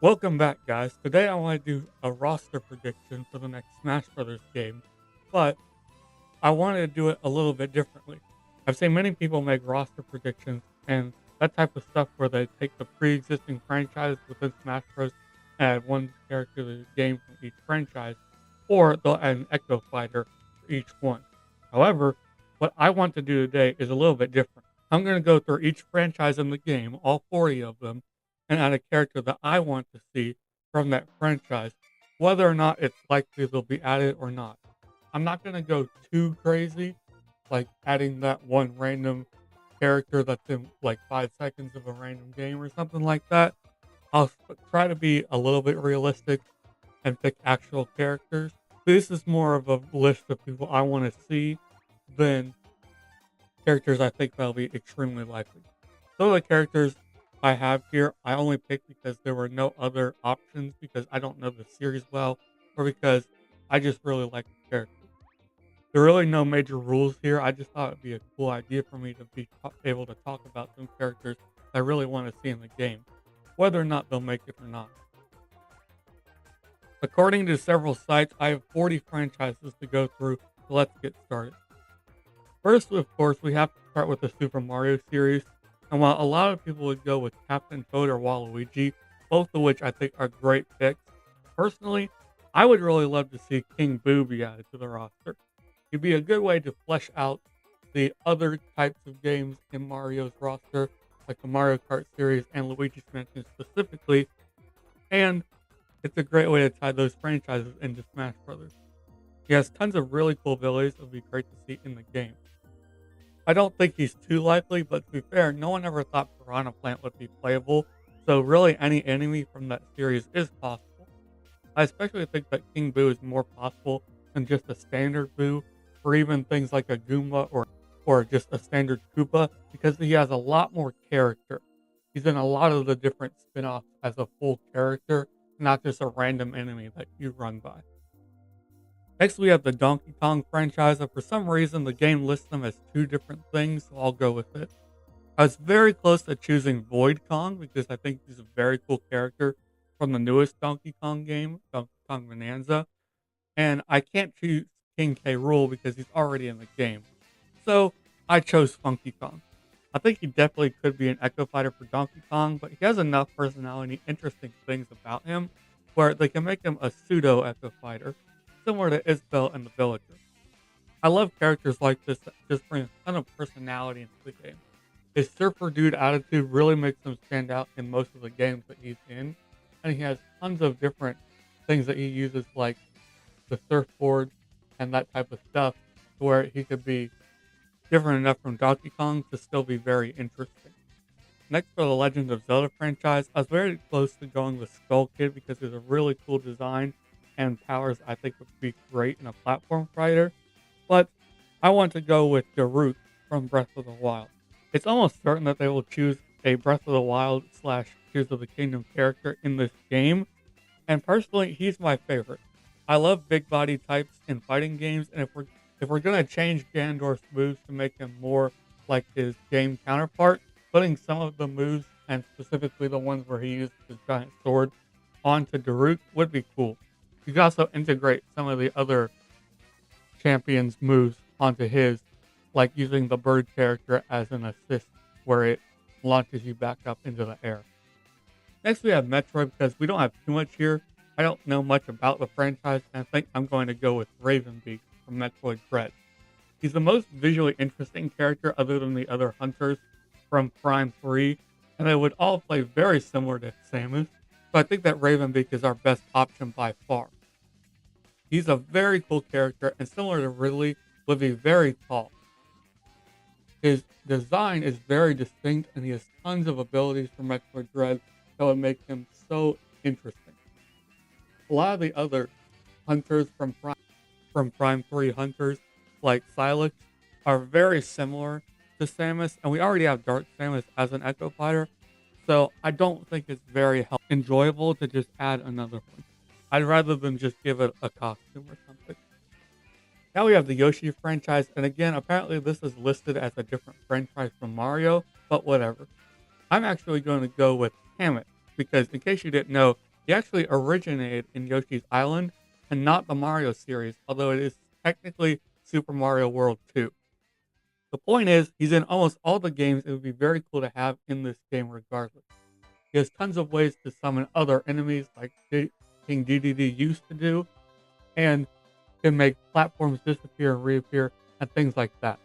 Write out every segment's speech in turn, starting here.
Welcome back, guys. Today I want to do a roster prediction for the next Smash Brothers game, but I wanted to do it a little bit differently. I've seen many people make roster predictions and that type of stuff where they take the pre-existing franchise within Smash Bros. Add one character to the game from each franchise, or they'll add an Echo Fighter for each one. However, what I want to do today is a little bit different. I'm going to go through each franchise in the game, all 40 of them, and add a character that I want to see from that franchise, whether or not it's likely they'll be added or not. I'm not going to go too crazy, like adding that one random character that's in like 5 seconds of a random game or something like that. Try to be a little bit realistic and pick actual characters. This is more of a list of people I want to see than characters I think that'll be extremely likely. Some of the characters I have here, I only picked because there were no other options because I don't know the series well or because I just really like the character. There are really no major rules here. I just thought it'd be a cool idea for me to be able to talk about some characters I really want to see in the game, whether or not they'll make it or not. According to several sites, I have 40 franchises to go through, so let's get started. First, of course, we have to start with the Super Mario series, and while a lot of people would go with Captain Toad or Waluigi, both of which I think are great picks, personally, I would really love to see King Boo be added to the roster. It'd be a good way to flesh out the other types of games in Mario's roster, like the Mario Kart series and Luigi's Mansion specifically, and it's a great way to tie those franchises into Smash Brothers. He has tons of really cool abilities that would be great to see in the game. I don't think he's too likely, but to be fair, no one ever thought Piranha Plant would be playable, so really any enemy from that series is possible. I especially think that King Boo is more possible than just a standard Boo, or even things like a Goomba or just a standard Koopa, because he has a lot more character. He's in a lot of the different spin-offs as a full character, not just a random enemy that you run by. Next, we have the Donkey Kong franchise, and for some reason, the game lists them as two different things, so I'll go with it. I was very close to choosing Void Kong because I think he's a very cool character from the newest Donkey Kong game, Donkey Kong Bonanza, and I can't choose King K. Rool because he's already in the game. So I chose Funky Kong. I think he definitely could be an Echo Fighter for Donkey Kong, but he has enough personality and interesting things about him where they can make him a pseudo Echo Fighter, similar to Isabelle and the Villager. I love characters like this that just bring a ton of personality into the game. His surfer dude attitude really makes him stand out in most of the games that he's in, and he has tons of different things that he uses, like the surfboard and that type of stuff, where he could be different enough from Donkey Kong to still be very interesting. Next, for the Legend of Zelda franchise, I was very close to going with Skull Kid because he's a really cool design and powers I think would be great in a platform fighter, but I want to go with Daruk from Breath of the Wild. It's almost certain that they will choose a Breath of the Wild slash Tears of the Kingdom character in this game, and personally, he's my favorite. I love big body types in fighting games, and if we're gonna change Ganondorf's moves to make him more like his game counterpart, putting some of the moves and specifically the ones where he used his giant sword onto Daruk would be cool. You can also integrate some of the other champions' moves onto his, like using the bird character as an assist, where it launches you back up into the air. Next, we have Metroid because we don't have too much here. I don't know much about the franchise, and I think I'm going to go with Ravenbeak from Metroid Dread. He's the most visually interesting character other than the other hunters from Prime 3, and they would all play very similar to Samus, so I think that Ravenbeak is our best option by far. He's a very cool character, and similar to Ridley, would be very tall. His design is very distinct, and he has tons of abilities from Metroid Dread that would make him so interesting. A lot of the other hunters from Prime 3 hunters, like Silex, are very similar to Samus, and we already have Dark Samus as an Echo Fighter, so I don't think it's very enjoyable to just add another one. I'd rather than just give it a costume or something. Now we have the Yoshi franchise, and again, apparently this is listed as a different franchise from Mario, but whatever. I'm actually going to go with Hammett, because in case you didn't know, He actually originated in Yoshi's Island and not the Mario series, although it is technically Super Mario World 2. The point is, he's in almost all the games. It would be very cool to have in this game regardless. He has tons of ways to summon other enemies like King DDD used to do, and can make platforms disappear and reappear and things like that.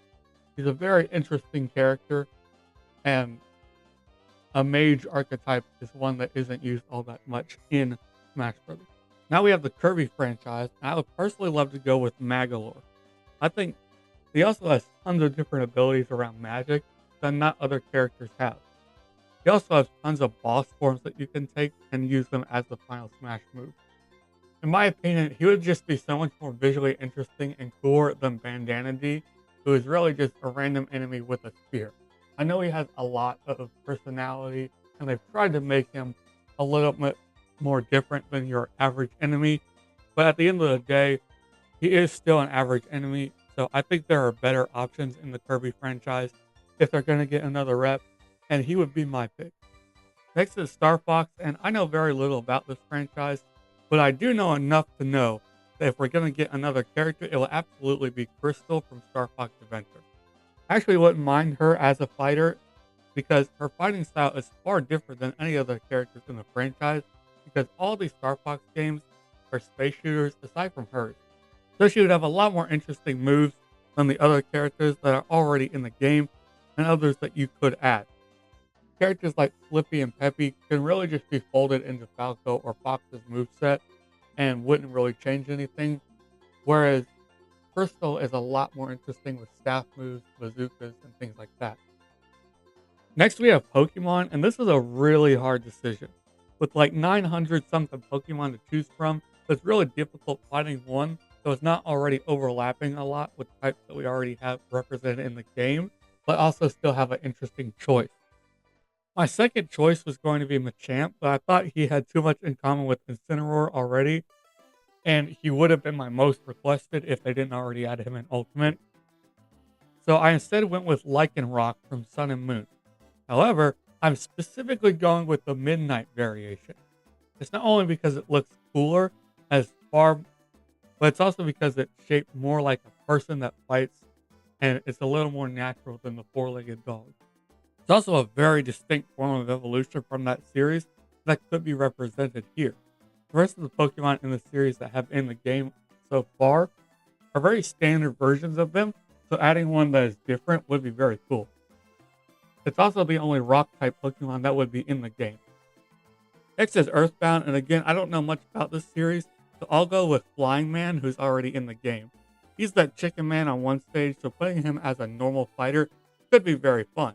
He's a very interesting character, and a mage archetype is one that isn't used all that much in Smash Bros. Now we have the Kirby franchise, and I would personally love to go with Magolor. I think he also has tons of different abilities around magic that not other characters have. He also has tons of boss forms that you can take and use them as the final Smash move. In my opinion, he would just be so much more visually interesting and cooler than Bandana D, who is really just a random enemy with a spear. I know he has a lot of personality, and they've tried to make him a little bit more different than your average enemy, but at the end of the day, he is still an average enemy, so I think there are better options in the Kirby franchise if they're going to get another rep, and he would be my pick. Next is Star Fox, and I know very little about this franchise, but I do know enough to know that if we're going to get another character, it will absolutely be Crystal from Star Fox Adventure. I actually wouldn't mind her as a fighter because her fighting style is far different than any other characters in the franchise because all these Star Fox games are space shooters aside from hers. So she would have a lot more interesting moves than the other characters that are already in the game and others that you could add. Characters like Flippy and Peppy can really just be folded into Falco or Fox's moveset and wouldn't really change anything, whereas Crystal is a lot more interesting with staff moves, bazookas, and things like that. Next, we have Pokemon, and this is a really hard decision. With like 900 something Pokemon to choose from, it's really difficult finding one so it's not already overlapping a lot with types that we already have represented in the game, but also still have an interesting choice. My second choice was going to be Machamp, but I thought he had too much in common with Incineroar already, and he would have been my most requested if they didn't already add him in Ultimate. So I instead went with Lycanroc from Sun and Moon. However, I'm specifically going with the Midnight variation. It's not only because it looks cooler as far, but it's also because it's shaped more like a person that fights, and it's a little more natural than the four-legged dog. It's also a very distinct form of evolution from that series that could be represented here. The rest of the Pokemon in the series that have in the game so far are very standard versions of them, so adding one that is different would be very cool. It's also the only rock-type Pokemon that would be in the game. Next is Earthbound, and again, I don't know much about this series, so I'll go with Flying Man, who's already in the game. He's that chicken man on one stage, so putting him as a normal fighter could be very fun.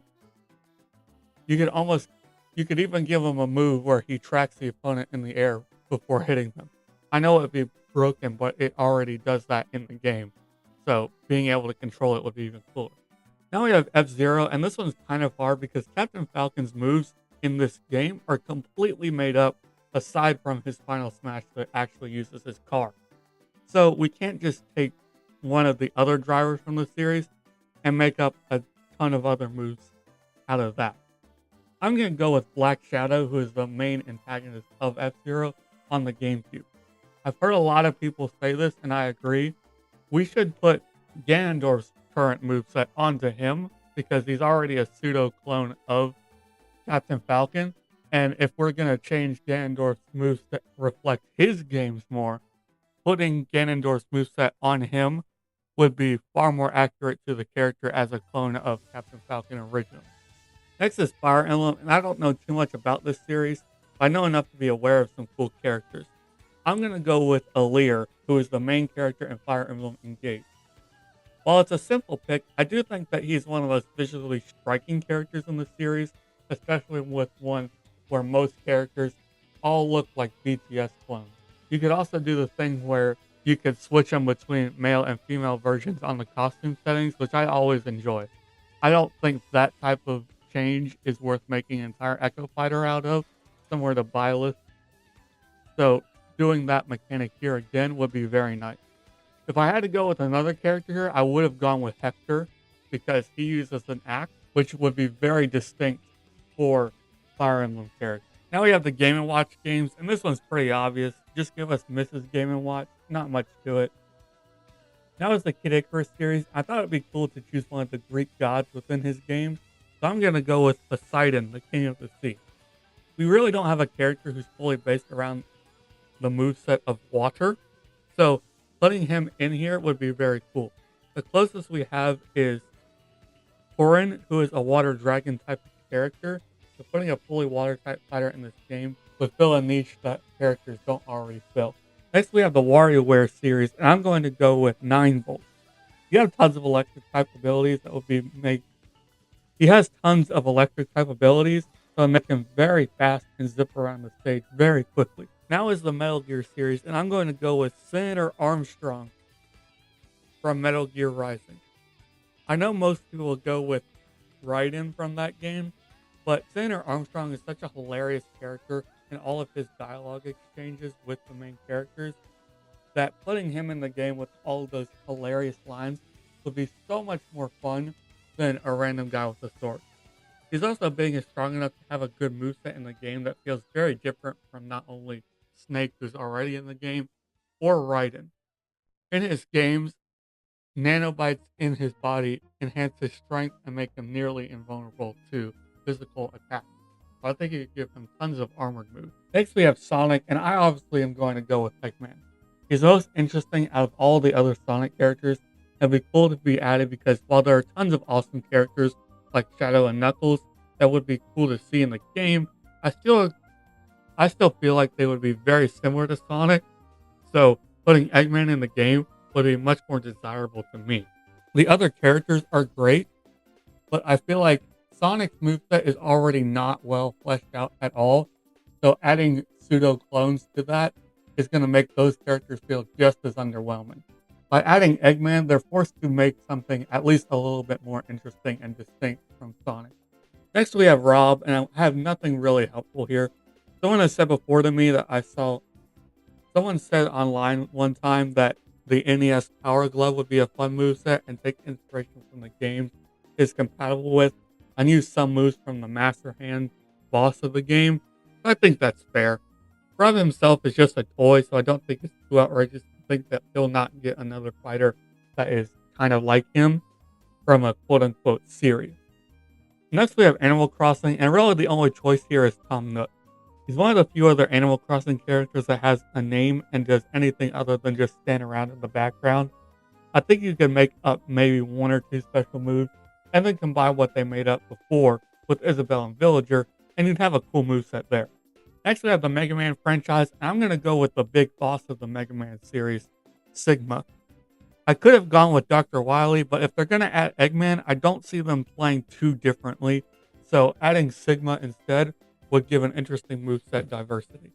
You could even give him a move where he tracks the opponent in the air before hitting them. I know it would be broken, but it already does that in the game. So being able to control it would be even cooler. Now we have F-Zero, and this one's kind of hard because Captain Falcon's moves in this game are completely made up aside from his final smash that actually uses his car. So we can't just take one of the other drivers from the series and make up a ton of other moves out of that. I'm going to go with Black Shadow, who is the main antagonist of F-Zero on the GameCube. I've heard a lot of people say this, and I agree. We should put Ganondorf's current moveset onto him because he's already a pseudo-clone of Captain Falcon. And if we're going to change Ganondorf's moves to reflect his games more, putting Ganondorf's moveset on him would be far more accurate to the character as a clone of Captain Falcon originally. Next is Fire Emblem, and I don't know too much about this series, but I know enough to be aware of some cool characters. I'm going to go with Alear, who is the main character in Fire Emblem Engage. While it's a simple pick, I do think that he's one of the most visually striking characters in the series, especially with one where most characters all look like BTS clones. You could also do the thing where you could switch them between male and female versions on the costume settings, which I always enjoy. I don't think that type of change is worth making an entire Echo Fighter out of, somewhere to Byleth. So doing that mechanic here again would be very nice. If I had to go with another character here, I would have gone with Hector because he uses an axe, which would be very distinct for Fire Emblem characters. Now we have the Game & Watch games, and this one's pretty obvious. Just give us Mrs. Game & Watch, not much to it. Now is the Kid Icarus series. I thought it'd be cool to choose one of the Greek gods within his games, so I'm gonna go with Poseidon, the King of the Sea. We really don't have a character who's fully based around the moveset of water, so putting him in here would be very cool. The closest we have is Torin, who is a water dragon type of character, so putting a fully water type fighter in this game would fill a niche that characters don't already fill. Next, we have the WarioWare series, and I'm going to go with 9 Volt. You have tons of electric type abilities that will be make. He has tons of electric type abilities, so make him very fast and zip around the stage very quickly. Now is the Metal Gear series, and I'm going to go with Senator Armstrong from Metal Gear Rising. I know most people will go with Raiden from that game, but Senator Armstrong is such a hilarious character in all of his dialogue exchanges with the main characters that putting him in the game with all of those hilarious lines would be so much more fun than a random guy with a sword. He's also big and strong enough to have a good moveset in the game that feels very different from not only Snake, who's already in the game, or Raiden. In his games, nanobites in his body enhance his strength and make him nearly invulnerable to physical attacks. So I think you could give him tons of armored moves. Next we have Sonic, and I obviously am going to go with Eggman. He's the most interesting out of all the other Sonic characters, and it'd be cool to be added because while there are tons of awesome characters like Shadow and Knuckles that would be cool to see in the game, I still feel like they would be very similar to Sonic, so putting Eggman in the game would be much more desirable to me. The other characters are great, but I feel like Sonic's moveset is already not well fleshed out at all, so adding pseudo clones to that is going to make those characters feel just as underwhelming. By adding Eggman, they're forced to make something at least a little bit more interesting and distinct from Sonic. Next we have Rob, and I have nothing really helpful here. Someone has said before to me that someone said online one time that the NES Power Glove would be a fun moveset and take inspiration from the games it's compatible with and use some moves from the Master Hand boss of the game. I think that's fair. Rob himself is just a toy, so I don't think it's too outrageous to think that he'll not get another fighter that is kind of like him from a quote-unquote series. Next we have Animal Crossing, and really the only choice here is Tom Nook. He's one of the few other Animal Crossing characters that has a name and does anything other than just stand around in the background. I think you can make up maybe 1 or 2 special moves and then combine what they made up before with Isabelle and Villager, and you'd have a cool moveset there. Next we have the Mega Man franchise, and I'm going to go with the big boss of the Mega Man series, Sigma. I could have gone with Dr. Wily, but if they're going to add Eggman, I don't see them playing too differently, so adding Sigma instead would give an interesting moveset diversity.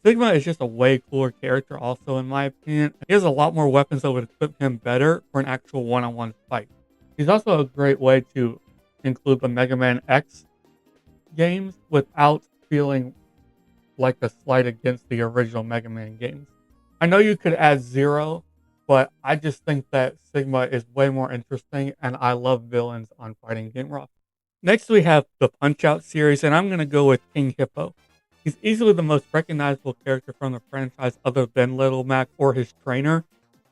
Sigma is just a way cooler character also in my opinion. He has a lot more weapons that would equip him better for an actual one-on-one fight. He's also a great way to include the Mega Man X games without feeling like a slight against the original Mega Man games. I know you could add Zero, but I just think that Sigma is way more interesting and I love villains on fighting game roster. Next we have the Punch-Out series, and I'm going to go with King Hippo. He's easily the most recognizable character from the franchise other than Little Mac or his trainer,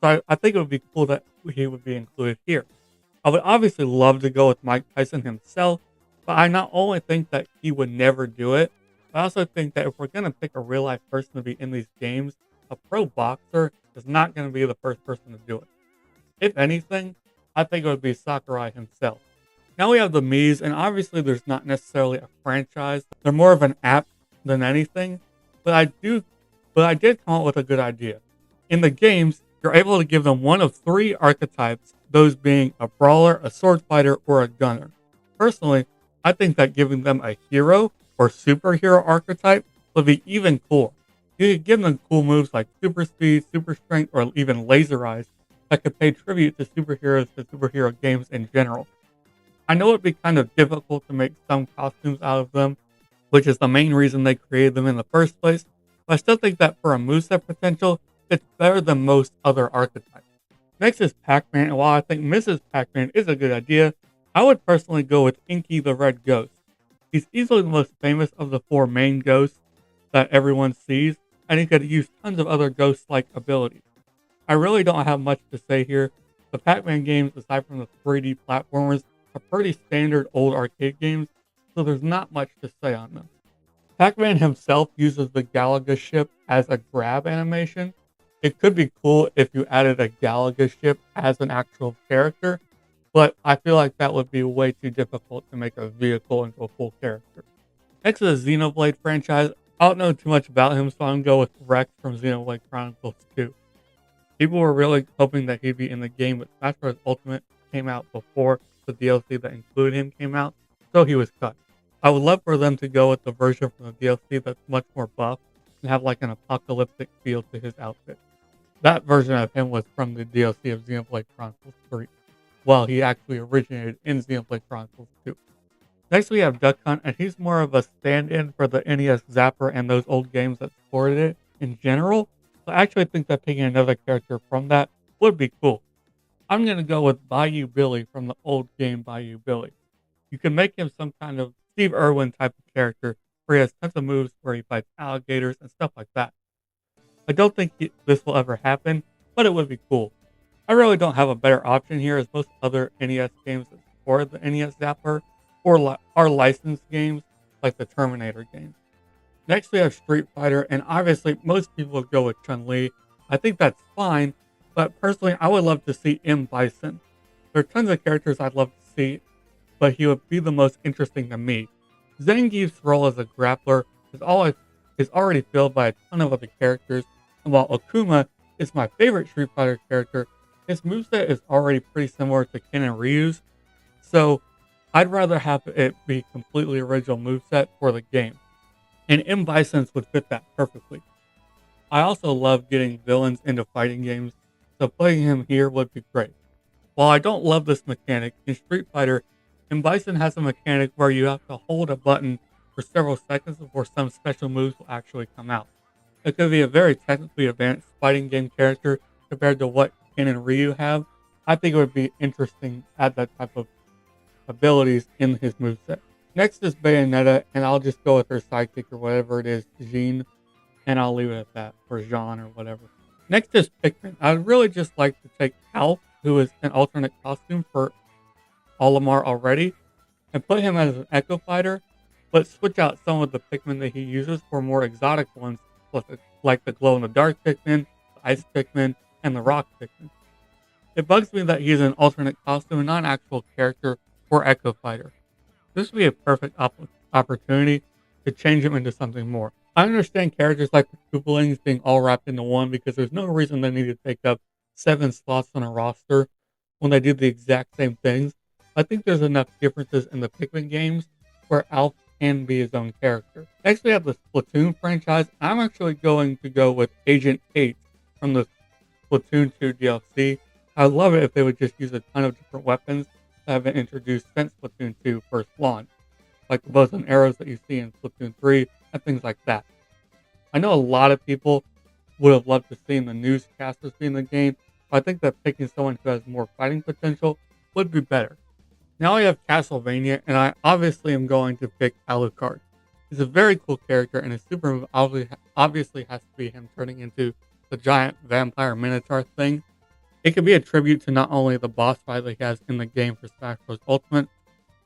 so I think it would be cool that he would be included here. I would obviously love to go with Mike Tyson himself, but I not only think that he would never do it, but I also think that if we're going to pick a real life person to be in these games, a pro boxer is not going to be the first person to do it. If anything, I think it would be Sakurai himself. Now we have the Mii's, and obviously there's not necessarily a franchise. They're more of an app than anything, but I did come up with a good idea. In the games, you're able to give them one of 3 archetypes, those being a brawler, a sword fighter, or a gunner. Personally, I think that giving them a hero or superhero archetype would be even cooler. You could give them cool moves like super speed, super strength, or even laser eyes that could pay tribute to superheroes and superhero games in general. I know it'd be kind of difficult to make some costumes out of them, which is the main reason they created them in the first place, but I still think that for a moveset potential, it's better than most other archetypes. Next is Pac-Man, and while I think Mrs. Pac-Man is a good idea, I would personally go with Inky the Red Ghost. He's easily the most famous of the four main ghosts that everyone sees, and he could use tons of other ghost-like abilities. I really don't have much to say here. The Pac-Man games, aside from the 3D platformers, are pretty standard old arcade games, so there's not much to say on them. Pac-Man himself uses the Galaga ship as a grab animation. It could be cool if you added a Galaga ship as an actual character, but I feel like that would be way too difficult to make a vehicle into a full character. Next is the Xenoblade franchise. I don't know too much about him, so I'm going to go with Rex from Xenoblade Chronicles 2. People were really hoping that he'd be in the game, but Smash Bros. Ultimate came out before the DLC that included him came out, so he was cut. I would love for them to go with the version from the DLC that's much more buff and have like an apocalyptic feel to his outfit. That version of him was from the DLC of Xenoblade Chronicles 3, while he actually originated in Xenoblade Chronicles 2. Next we have Duck Hunt, and he's more of a stand-in for the NES Zapper and those old games that supported it in general. So I actually think that picking another character from that would be cool. I'm going to go with Bayou Billy from the old game Bayou Billy. You can make him some kind of Steve Irwin type of character where he has tons of moves where he fights alligators and stuff like that. I don't think this will ever happen, but it would be cool. I really don't have a better option here, as most other NES games that support the NES Zapper are licensed games like the Terminator games. Next, we have Street Fighter, and obviously, most people would go with Chun-Li. I think that's fine, but personally, I would love to see M. Bison. There are tons of characters I'd love to see, but he would be the most interesting to me. Zangief's role as a grappler is already filled by a ton of other characters, and while Akuma is my favorite Street Fighter character, his moveset is already pretty similar to Ken and Ryu's, so I'd rather have it be completely original moveset for the game. And M. Bison's would fit that perfectly. I also love getting villains into fighting games, so playing him here would be great. While I don't love this mechanic, in Street Fighter, M. Bison has a mechanic where you have to hold a button for several seconds before some special moves will actually come out. It could be a very technically advanced fighting game character compared to what Ken and Ryu have. I think it would be interesting to add that type of abilities in his moveset. Next is Bayonetta, and I'll just go with her sidekick or whatever it is, Jean, and I'll leave it at that, or Jean or whatever. Next is Pikmin. I'd really just like to take Alf, who is an alternate costume for Olimar already, and put him as an Echo Fighter, but switch out some of the Pikmin that he uses for more exotic ones, like the glow-in-the-dark Pikmin, the Ice Pikmin, and the Rock Pikmin. It bugs me that he's an alternate costume and not an actual character for Echo Fighter. This would be a perfect opportunity to change him into something more. I understand characters like the Koopalings being all wrapped into one because there's no reason they need to take up 7 slots on a roster when they do the exact same things. I think there's enough differences in the Pikmin games where Alf can be his own character. Next, we have the Splatoon franchise. I'm actually going to go with Agent 8 from the Splatoon 2 DLC. I'd love it if they would just use a ton of different weapons that have been introduced since Splatoon 2 first launched, like the bows and arrows that you see in Splatoon 3 and things like that. I know a lot of people would have loved to see the newscasters be in the game, but I think that picking someone who has more fighting potential would be better. Now we have Castlevania, and I obviously am going to pick Alucard. He's a very cool character, and his super move obviously has to be him turning into the giant vampire minotaur thing. It could be a tribute to not only the boss fight that he has in the game for Smash Bros. Ultimate,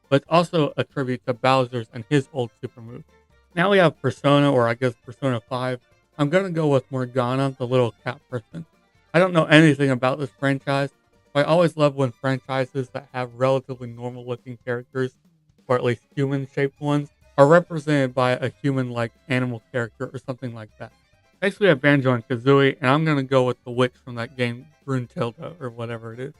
but it's also a tribute to Bowser's and his old super move. Now we have Persona, or I guess Persona 5. I'm going to go with Morgana, the little cat person. I don't know anything about this franchise, but I always love when franchises that have relatively normal looking characters, or at least human shaped ones, are represented by a human-like animal character or something like that. Next we have Banjo and Kazooie, and I'm going to go with the witch from that game, Bruntilda, or whatever it is.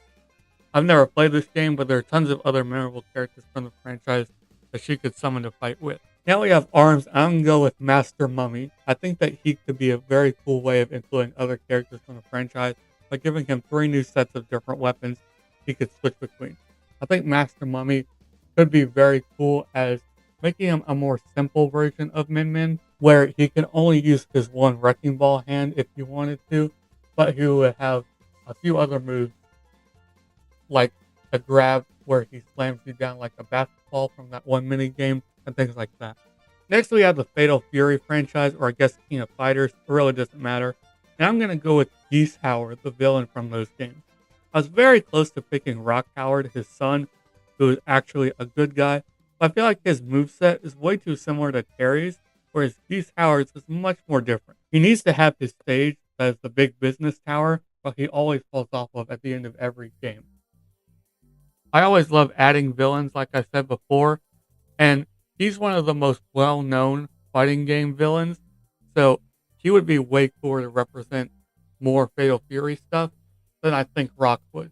I've never played this game, but there are tons of other memorable characters from the franchise that she could summon to fight with. Now we have Arms, and I'm going to go with Master Mummy. I think that he could be a very cool way of influencing other characters from the franchise by giving him 3 new sets of different weapons he could switch between. I think Master Mummy could be very cool as making him a more simple version of Min Min, where he can only use his one Wrecking Ball hand if he wanted to, but he would have a few other moves, like a grab where he slams you down like a basketball from that one mini game, and things like that. Next, we have the Fatal Fury franchise, or I guess King of Fighters. It really doesn't matter. And I'm going to go with Geese Howard, the villain from those games. I was very close to picking Rock Howard, his son, who is actually a good guy. But I feel like his moveset is way too similar to Terry's, whereas Geese Howard's is much more different. He needs to have his stage that is the big business tower, but he always falls off of at the end of every game. I always love adding villains, like I said before, and he's one of the most well-known fighting game villains. So he would be way cooler to represent more Fatal Fury stuff than I think Rock would.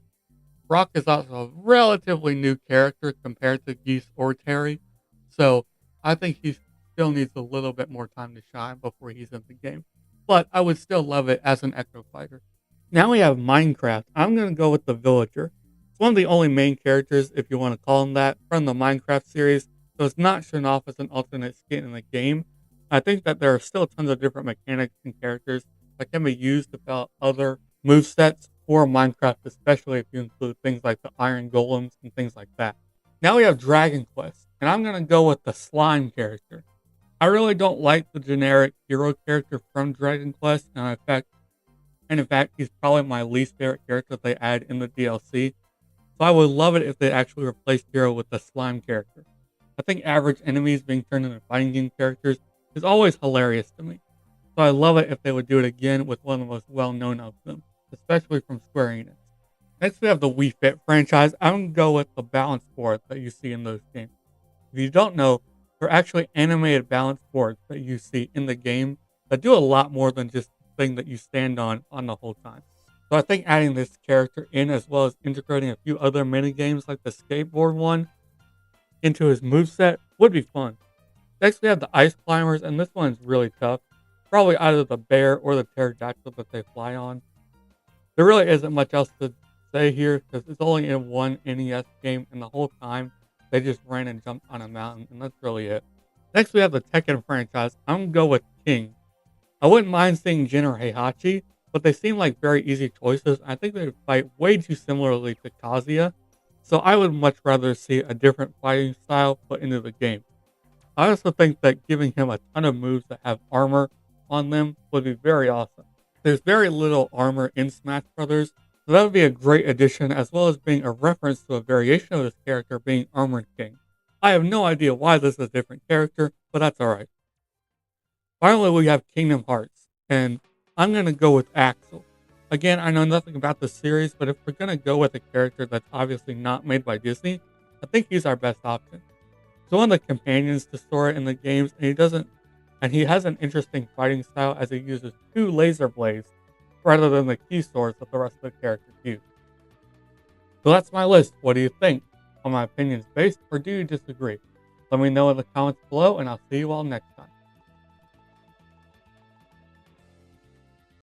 Rock is also a relatively new character compared to Geese or Terry, so I think he still needs a little bit more time to shine before he's in the game. But I would still love it as an Echo Fighter. Now we have Minecraft. I'm going to go with the Villager. It's one of the only main characters, if you want to call him that, from the Minecraft series, so it's not shown off as an alternate skin in the game. I think that there are still tons of different mechanics and characters that can be used to fill out other movesets for Minecraft, especially if you include things like the Iron Golems and things like that. Now we have Dragon Quest, and I'm going to go with the Slime character. I really don't like the generic hero character from Dragon Quest, and in fact, he's probably my least favorite character they add in the DLC. So I would love it if they actually replaced Hero with the Slime character. I think average enemies being turned into fighting game characters is always hilarious to me. So I love it if they would do it again with one of the most well-known of them, especially from Square Enix. Next, we have the Wii Fit franchise. I'm going to go with the balance board that you see in those games. If you don't know, they're actually animated balance boards that you see in the game that do a lot more than just the thing that you stand on the whole time. So I think adding this character in, as well as integrating a few other mini games like the skateboard one into his moveset, would be fun. Next, we have the Ice Climbers, and this one's really tough. Probably either the bear or the pterodactyl that they fly on. There really isn't much else to say here because it's only in one NES game, and the whole time they just ran and jumped on a mountain, and that's really it. Next, we have the Tekken franchise. I'm going to go with King. I wouldn't mind seeing Jin or Heihachi, but they seem like very easy choices. I think they fight way too similarly to Kazuya, so I would much rather see a different fighting style put into the game. I also think that giving him a ton of moves that have armor on them would be very awesome. There's very little armor in Smash Brothers, so that would be a great addition, as well as being a reference to a variation of this character being Armored King. I have no idea why this is a different character, but that's alright. Finally, we have Kingdom Hearts, and I'm going to go with Axel. Again, I know nothing about the series, but if we're going to go with a character that's obviously not made by Disney, I think he's our best option. He's one of the companions to Sora in the games, and he has an interesting fighting style as he uses two laser blades rather than the key swords that the rest of the characters use. So that's my list. What do you think? Are my opinions based, or do you disagree? Let me know in the comments below, and I'll see you all next time.